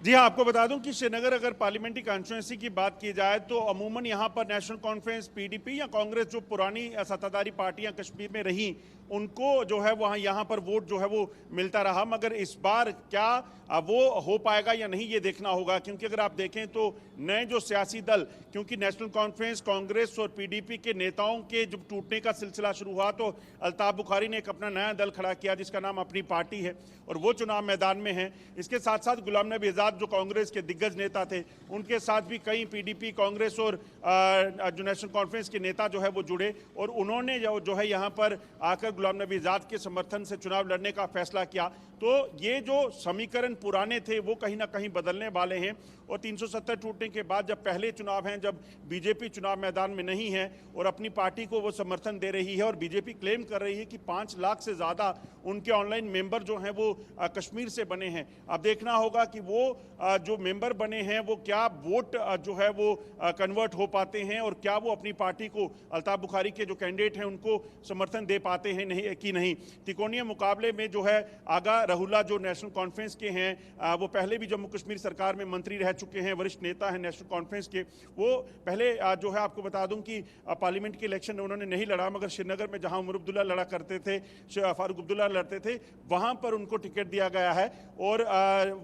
जी हाँ, आपको बता दूं कि श्रीनगर अगर पार्लियामेंट्री कॉन्स्टिट्यूंसी की बात की जाए तो अमूमन यहाँ पर नेशनल कॉन्फ्रेंस, पीडीपी या कांग्रेस, जो पुरानी सत्ताधारी पार्टियां कश्मीर में रहीं, उनको जो है वहाँ यहाँ पर वोट जो है वो मिलता रहा। मगर इस बार क्या वो हो पाएगा या नहीं, ये देखना होगा। क्योंकि अगर आप देखें तो नए जो सियासी दल, क्योंकि नेशनल कॉन्फ्रेंस, कांग्रेस और पीडीपी के नेताओं के जब टूटने का सिलसिला शुरू हुआ तो अल्ताफ बुखारी ने एक अपना नया दल खड़ा किया जिसका नाम अपनी पार्टी है, और वो चुनाव मैदान में है। इसके साथ साथ गुलाम नबी आज़ाद जो कांग्रेस के दिग्गज नेता थे, उनके साथ भी कई पीडीपी, कांग्रेस और जो नेशनल कॉन्फ्रेंस के नेता जो है वो जुड़े, और उन्होंने जो है यहाँ पर आकर गुलाम नबी आज़ाद के समर्थन से चुनाव लड़ने का फैसला किया। तो ये जो समीकरण पुराने थे वो कहीं ना कहीं बदलने वाले हैं। और 370 टूटने के बाद जब पहले चुनाव हैं, जब बीजेपी चुनाव मैदान में नहीं है और अपनी पार्टी को वो समर्थन दे रही है, और बीजेपी क्लेम कर रही है कि 5 लाख से ज़्यादा उनके ऑनलाइन मेंबर जो हैं वो कश्मीर से बने हैं। अब देखना होगा कि वो जो मेंबर बने हैं वो क्या वोट जो है वो कन्वर्ट हो पाते हैं, और क्या वो अपनी पार्टी को, अल्ताफ बुखारी के जो कैंडिडेट हैं उनको समर्थन दे पाते हैं नहीं कि नहीं। त्रिकोणीय मुकाबले में जो है आगा रहुल्ला जो नेशनल कॉन्फ्रेंस के हैं, वो पहले भी जम्मू कश्मीर सरकार में मंत्री रह चुके हैं, वरिष्ठ नेता हैं नेशनल कॉन्फ्रेंस के। वो पहले जो है आपको बता दूं कि पार्लियामेंट के इलेक्शन उन्होंने नहीं लड़ा, मगर श्रीनगर में जहां उमर अब्दुल्ला लड़ा करते थे, फारूक अब्दुल्ला लड़ते थे, वहां पर उनको टिकट दिया गया है। और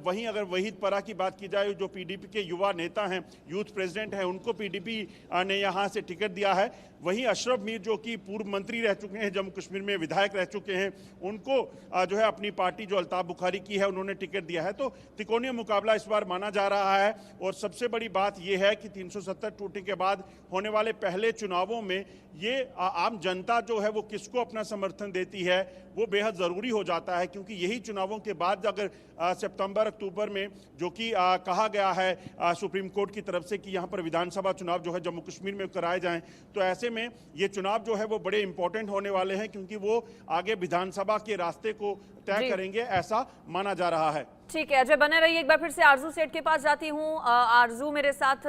वहीं अगर वहीद परा की बात की जाए, जो पीडीपी के युवा नेता हैं, यूथ प्रेसिडेंट हैं, उनको पीडीपी ने यहां से टिकट दिया है। वहीं अशरफ मीर जो कि पूर्व मंत्री रह चुके हैं, जम्मू कश्मीर में विधायक रह चुके हैं, उनको जो है अपनी पार्टी जो अल्ताफ बुखारी की है उन्होंने टिकट दिया है। तो त्रिकोणीय मुकाबला इस बार माना जा रहा है। और सबसे बड़ी बात यह है कि 370 टूटने के बाद होने वाले पहले चुनावों में ये आम जनता जो है वो किसको अपना समर्थन देती है वो बेहद ज़रूरी हो जाता है। क्योंकि यही चुनावों के बाद अगर सितंबर अक्टूबर में जो कि कहा गया है सुप्रीम कोर्ट की तरफ से कि यहाँ पर विधानसभा चुनाव जो है जम्मू कश्मीर में कराए जाएं, तो ऐसे में ये चुनाव जो है वो बड़े इंपॉर्टेंट होने वाले हैं, क्योंकि वो आगे विधानसभा के रास्ते को तय करेंगे, ऐसा माना जा रहा है। ठीक है अजय, बने रहिए। एक बार फिर से आरजू सेठ के पास जाती हूँ। आरजू मेरे साथ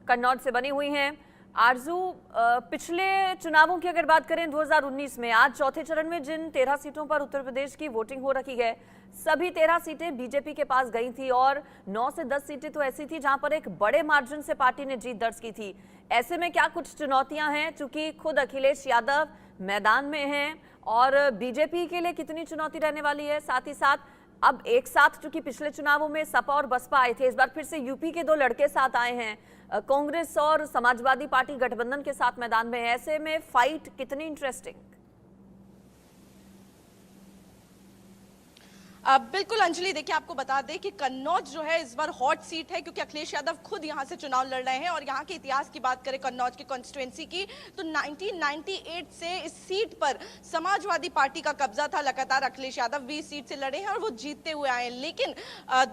कन्नौज से बनी हुई हैं। आरजू, पिछले चुनावों की अगर बात करें 2019 में, आज चौथे चरण में जिन 13 सीटों पर उत्तर प्रदेश की वोटिंग हो रखी है, सभी 13 सीटें बीजेपी के पास गई थी, और 9 से 10 सीटें तो ऐसी थी जहां पर एक बड़े मार्जिन से पार्टी ने जीत दर्ज की थी। ऐसे में क्या कुछ चुनौतियां हैं, चूंकि खुद अखिलेश यादव मैदान में हैं, और बीजेपी के लिए कितनी चुनौती रहने वाली है? साथ ही साथ अब एक साथ, चूंकि पिछले चुनावों में सपा और बसपा आए थे, इस बार फिर से यूपी के 2 लड़के साथ आए हैं, कांग्रेस और समाजवादी पार्टी गठबंधन के साथ मैदान में है। ऐसे में फाइट कितनी इंटरेस्टिंग? बिल्कुल अंजलि, देखिए आपको बता दें कि कन्नौज जो है इस बार हॉट सीट है, क्योंकि अखिलेश यादव खुद यहां से चुनाव लड़ रहे हैं। और यहां के इतिहास की बात करें कन्नौज की कॉन्स्टिट्यूएंसी की, तो 1998 से इस सीट पर समाजवादी पार्टी का कब्जा था। लगातार अखिलेश यादव भी इस सीट से लड़े हैं और वो जीतते हुए आए हैं। लेकिन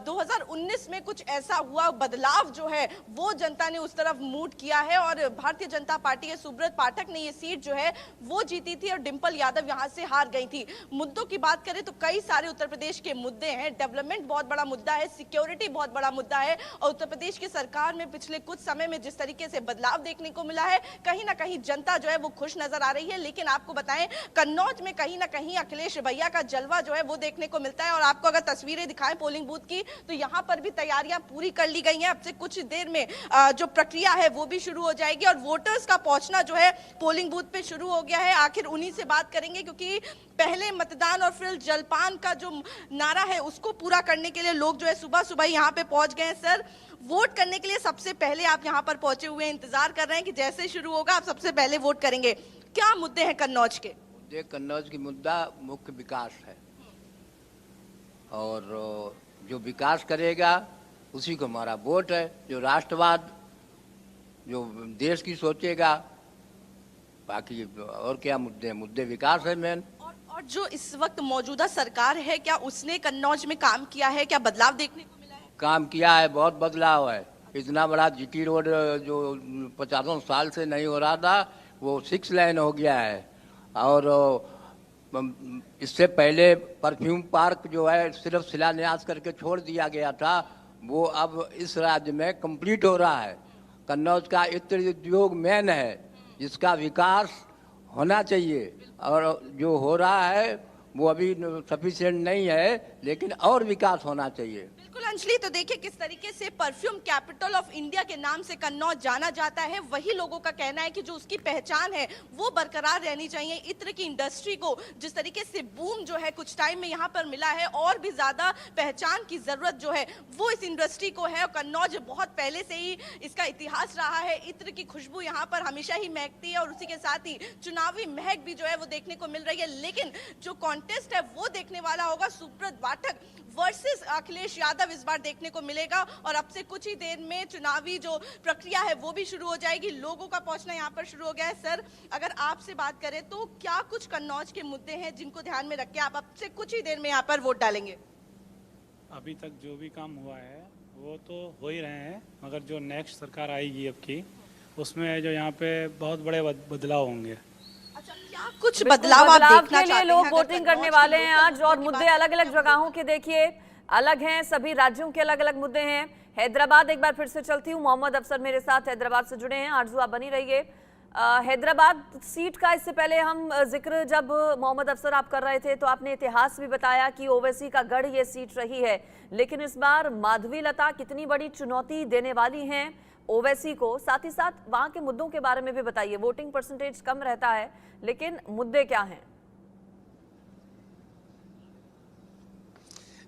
2019 में कुछ ऐसा हुआ, बदलाव जो है वो जनता ने उस तरफ मूव किया है, और भारतीय जनता पार्टी के सुब्रत पाठक ने ये सीट जो है वो जीती थी, और डिंपल यादव यहां से हार गई थी। मुद्दों की बात करें तो कई सारे उत्तर प्रदेश के मुद्दे हैं। डेवलपमेंट बहुत बड़ा मुद्दा है, सिक्योरिटी बहुत बड़ा मुद्दा है, और उत्तर प्रदेश की सरकार में पिछले कुछ समय में जिस तरीके से बदलाव देखने को मिला है, कहीं ना कहीं जनता जो है वो खुश नजर आ रही है। लेकिन आपको बताएं, कन्नौज में कहीं ना कहीं अखिलेश भैया का जलवा जो है वो देखने को मिलता है। और आपको अगर तस्वीरें दिखाएं पोलिंग बूथ की, तो यहां पर भी तैयारियां पूरी कर ली गई हैं। अब से कुछ देर में जो प्रक्रिया है वो भी शुरू हो जाएगी, और वोटर्स का पहुंचना जो है पोलिंग बूथ पे शुरू हो गया है। आखिर उन्हीं से बात करेंगे, क्योंकि पहले मतदान और फिर जलपान का जो नारा है उसको पूरा करने के लिए लोग जो है सुबह सुबह यहाँ पे पहुंच गए हैं। सर, वोट करने के लिए सबसे पहले आप यहाँ पर पहुंचे हुए हैं, इंतजार कर रहे हैं कि जैसे शुरू होगा आप सबसे पहले वोट करेंगे। क्या मुद्दे हैं कन्नौज के? मुद्दे कन्नौज की मुद्दा मुख्य विकास है, और जो विकास करेगा उसी को हमारा वोट है। जो राष्ट्रवाद, जो देश की सोचेगा, बाकी और क्या मुद्दे? मुद्दे विकास है मेन। और जो इस वक्त मौजूदा सरकार है, क्या उसने कन्नौज में काम किया है? क्या बदलाव देखने को मिला है? काम किया है, बहुत बदलाव है। इतना बड़ा जीटी रोड जो 50 साल से नहीं हो रहा था, वो 6 लेन हो गया है। और इससे पहले परफ्यूम पार्क जो है सिर्फ शिलान्यास करके छोड़ दिया गया था, वो अब इस राज्य में कंप्लीट हो रहा है। कन्नौज का इत्र उद्योग मेन है, जिसका विकास होना चाहिए, और जो हो रहा है वो अभी सफिशिएंट नहीं है। लेकिन और विकास होना चाहिए। बिल्कुल अंजलि, तो देखिए किस तरीके से परफ्यूम कैपिटल ऑफ इंडिया के नाम से कन्नौज जाना जाता है। वही लोगों का कहना है कि जो उसकी पहचान है वो बरकरार रहनी चाहिए। इत्र की इंडस्ट्री को जिस तरीके से बूम जो है कुछ टाइम में यहाँ पर मिला है, और भी ज्यादा पहचान की जरूरत जो है वो इस इंडस्ट्री को है। और कन्नौज बहुत पहले से ही इसका इतिहास रहा है। इत्र की खुशबू यहाँ पर हमेशा ही महकती है, और उसी के साथ ही चुनावी महक भी जो है वो देखने को मिल रही है। लेकिन जो कॉन्टेस्ट है वो देखने वाला होगा सुब्रत पाठक वर्सेस अखिलेश यादव इस बार देखने को मिलेगा। और अब से कुछ ही देर में चुनावी जो प्रक्रिया है वो भी शुरू हो जाएगी। लोगों का पहुंचना यहाँ पर शुरू हो गया है। सर, अगर आपसे बात करें तो क्या कुछ कन्नौज के मुद्दे हैं जिनको ध्यान में रख के आप अब से कुछ ही देर में यहाँ पर वोट डालेंगे? अभी तक जो भी काम हुआ है वो तो हो ही रहे हैं, मगर जो नेक्स्ट सरकार आएगी अब की, उसमें जो यहाँ पे बहुत बड़े बदलाव होंगे। अच्छा, क्या कुछ बिल्कुल, बदलाव आप देखना के लिए चाहते लोग हैं? वोटिंग करने वाले हैं आज, और मुद्दे अलग अलग जगहों के देखिए अलग हैं, सभी राज्यों के अलग अलग मुद्दे हैं। हैदराबाद एक बार फिर से चलती हूँ, मोहम्मद अफसर मेरे साथ हैदराबाद से जुड़े हैं। आरजू आप बनी रहिए। हैदराबाद सीट का इससे पहले हम जिक्र जब मोहम्मद अफसर आप कर रहे थे तो आपने इतिहास भी बताया कि ओवैसी का गढ़ ये सीट रही है, लेकिन इस बार माधवी लता कितनी बड़ी चुनौती देने वाली हैं ओवैसी को, साथ ही साथ वहां के मुद्दों के बारे में भी बताइए। वोटिंग परसेंटेज कम रहता है लेकिन मुद्दे क्या हैं?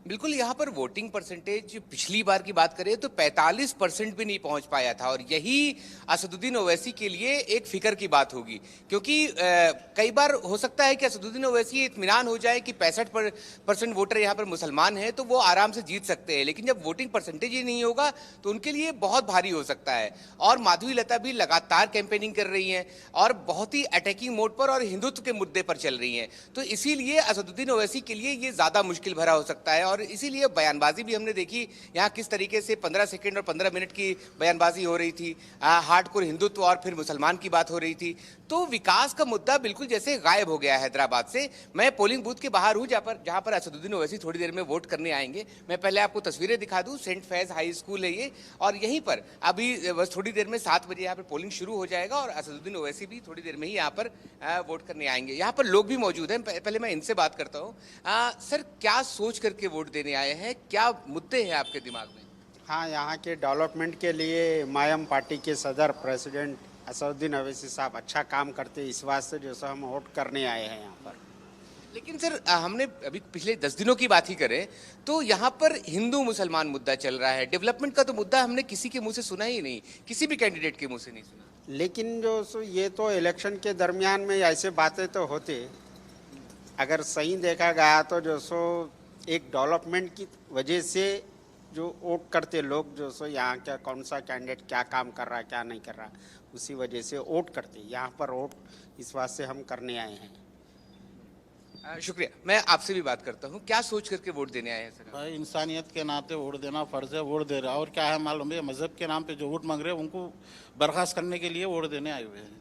बिल्कुल, यहाँ पर वोटिंग परसेंटेज पिछली बार की बात करें तो 45% भी नहीं पहुंच पाया था, और यही असदुद्दीन ओवैसी के लिए एक फिक्र की बात होगी, क्योंकि कई बार हो सकता है कि असदुद्दीन ओवैसी इत्मीनान हो जाए कि 65% वोटर यहाँ पर मुसलमान हैं तो वो आराम से जीत सकते हैं, लेकिन जब वोटिंग परसेंटेज ही नहीं होगा तो उनके लिए बहुत भारी हो सकता है। और माधवी लता भी लगातार कैंपेनिंग कर रही हैं और बहुत ही अटैकिंग मोड पर और हिंदुत्व के मुद्दे पर चल रही हैं, तो इसीलिए असदुद्दीन ओवैसी के लिए ये ज़्यादा मुश्किल भरा हो सकता है। और इसीलिए बयानबाजी भी हमने देखी यहाँ किस तरीके से 15 सेकंड और 15 मिनट की बयानबाजी हो रही थी, हार्डकोर हिंदुत्व और फिर मुसलमान की बात हो रही थी, तो विकास का मुद्दा बिल्कुल जैसे गायब हो गया है हैदराबाद से। मैं पोलिंग बूथ के बाहर हूँ जहाँ पर असदुद्दीन ओवैसी थोड़ी देर में वोट करने आएंगे। मैं पहले आपको तस्वीरें दिखा दूँ, सेंट फैज हाई स्कूल है ये, और यहीं पर अभी बस थोड़ी देर में 7 बजे यहाँ पर पोलिंग शुरू हो जाएगा और असदुद्दीन ओवैसी भी थोड़ी देर में ही यहाँ पर वोट करने आएंगे। यहाँ पर लोग भी मौजूद हैं, पहले मैं इनसे बात करता हूँ। सर, क्या सोच करके वोट देने आए हैं, क्या मुद्दे हैं आपके दिमाग में? हाँ, यहाँ के डेवलपमेंट के लिए मायम पार्टी के सदर प्रेसिडेंट असदुद्दीन ओवैसी साहब अच्छा काम करते, इस वास्ते जो हम वोट करने आए हैं यहाँ पर। लेकिन सर, हमने अभी पिछले 10 दिनों की बात ही करें तो यहाँ पर हिंदू मुसलमान मुद्दा चल रहा है, डेवलपमेंट का तो मुद्दा हमने किसी के मुंह से सुना ही नहीं, किसी भी कैंडिडेट के मुंह से नहीं सुना। लेकिन जो ये तो इलेक्शन के दरमियान में ऐसे बातें तो होते, अगर सही देखा गया तो जो सो एक डेवलपमेंट की वजह से जो वोट करते लोग, जो सो यहाँ का कौन सा कैंडिडेट क्या काम कर रहा है क्या नहीं कर रहा, उसी वजह से वोट करते। यहाँ पर वोट इस वास्ते हम करने आए हैं। शुक्रिया। मैं आपसे भी बात करता हूँ, क्या सोच करके वोट देने आए हैं सर? भाई, इंसानियत के नाते वोट देना फर्ज है, वोट दे रहा है। और क्या है मालूम है, मजहब के नाम पे जो वोट मांग रहे हैं उनको बर्खास्त करने के लिए वोट देने आए हुए हैं।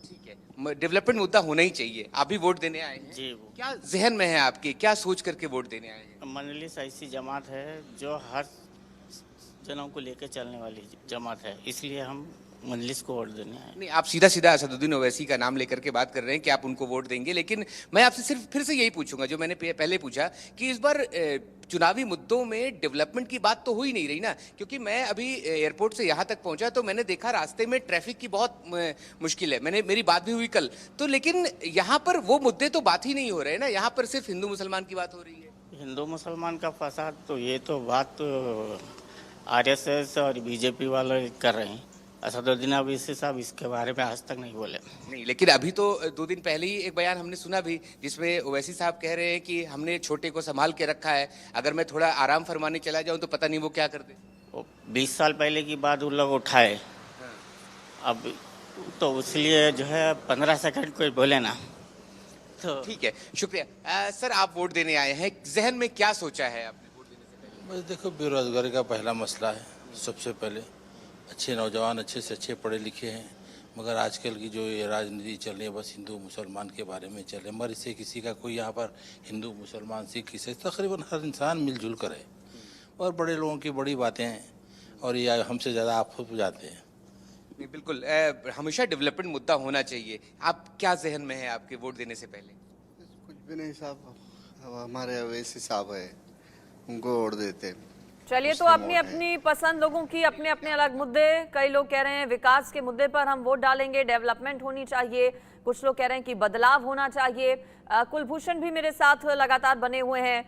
ठीक है, डेवलपमेंट मुद्दा होना ही चाहिए, आप भी वोट देने आए हैं जी। वो क्या जहन में है आपके, क्या सोच करके वोट देने आए हैं? मजलिस ऐसी जमात है जो हर जनों को लेकर चलने वाली जमात है, इसलिए हम मजलिस को वोट देने आए। नहीं, आप सीधा सीधा असदुद्दीन ओवैसी का नाम लेकर के बात कर रहे हैं कि आप उनको वोट देंगे, लेकिन मैं आपसे सिर्फ फिर से यही पूछूंगा जो मैंने पहले पूछा कि इस बार चुनावी मुद्दों में डेवलपमेंट की बात तो हो ही नहीं रही ना, क्योंकि मैं अभी एयरपोर्ट से यहाँ तक पहुँचा तो मैंने देखा रास्ते में ट्रैफिक की बहुत मुश्किल है, मेरी बात भी हुई कल तो, लेकिन यहाँ पर वो मुद्दे तो बात ही नहीं हो रहे ना, यहाँ पर सिर्फ हिंदू मुसलमान की बात हो रही है। हिंदू मुसलमान का फसाद तो ये तो बात RSS और BJP वाले कर रहे हैं। असदुद्दीन ओवैसी साहब इसके बारे में आज तक नहीं बोले। नहीं, लेकिन अभी तो 2 दिन पहले ही एक बयान हमने सुना भी जिसमें ओवैसी साहब कह रहे हैं कि हमने छोटे को संभाल के रखा है, अगर मैं थोड़ा आराम फरमाने चला जाऊं तो पता नहीं वो क्या कर दे। 20 साल पहले की बात उन लोग उठाए, अब तो इसलिए जो है 15 सेकंड कोई बोले ना तो ठीक है, शुक्रिया। सर, आप वोट देने आए हैं, जहन में क्या सोचा है आपने वोट देने से पहले? बस देखो, बेरोजगारी का पहला मसला है सबसे पहले। अच्छे नौजवान अच्छे से अच्छे पढ़े लिखे हैं, मगर आजकल की जो ये राजनीति चल रही है बस हिंदू मुसलमान के बारे में चल रही है, मगर इससे किसी का कोई यहाँ पर हिंदू मुसलमान सिख ईसाई तकरीबन हर इंसान मिलजुल कर है, और बड़े लोगों की बड़ी बातें हैं और ये हमसे ज़्यादा आप खुद जाते हैं। नहीं, बिल्कुल, हमेशा डेवलपमेंट मुद्दा होना चाहिए। आप क्या जहन में है आपके वोट देने से पहले? कुछ भी नहीं साहब, हमारे अवैसी साहब है, उनको वोट देते हैं। चलिए, तो अपनी अपनी पसंद लोगों की, अपने अपने अलग मुद्दे। कई लोग कह रहे हैं विकास के मुद्दे पर हम वोट डालेंगे, डेवलपमेंट होनी चाहिए। कुछ लोग कह रहे हैं कि बदलाव होना चाहिए। कुलभूषण भी मेरे साथ लगातार बने हुए हैं।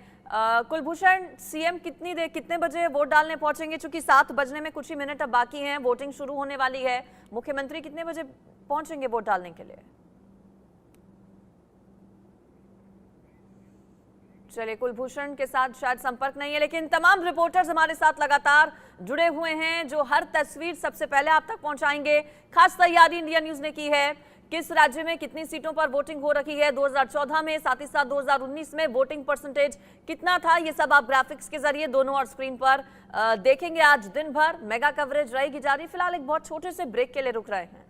कुलभूषण, सीएम कितने बजे वोट डालने पहुंचेंगे? चूंकि 7 बजने में कुछ ही मिनट अब बाकी हैं, वोटिंग शुरू होने वाली है। मुख्यमंत्री कितने बजे पहुंचेंगे वोट डालने के लिए? चलिए, कुलभूषण के साथ शायद संपर्क नहीं है, लेकिन तमाम रिपोर्टर्स हमारे साथ लगातार जुड़े हुए हैं जो हर तस्वीर सबसे पहले आप तक पहुंचाएंगे। खास तैयारी इंडिया न्यूज ने की है। किस राज्य में कितनी सीटों पर वोटिंग हो रही है 2014 में, साथ ही साथ 2019 में वोटिंग परसेंटेज कितना था, ये सब आप ग्राफिक्स के जरिए दोनों और स्क्रीन पर देखेंगे। आज दिन भर मेगा कवरेज रहेगी जारी। फिलहाल एक बहुत छोटे से ब्रेक के लिए रुक रहे हैं।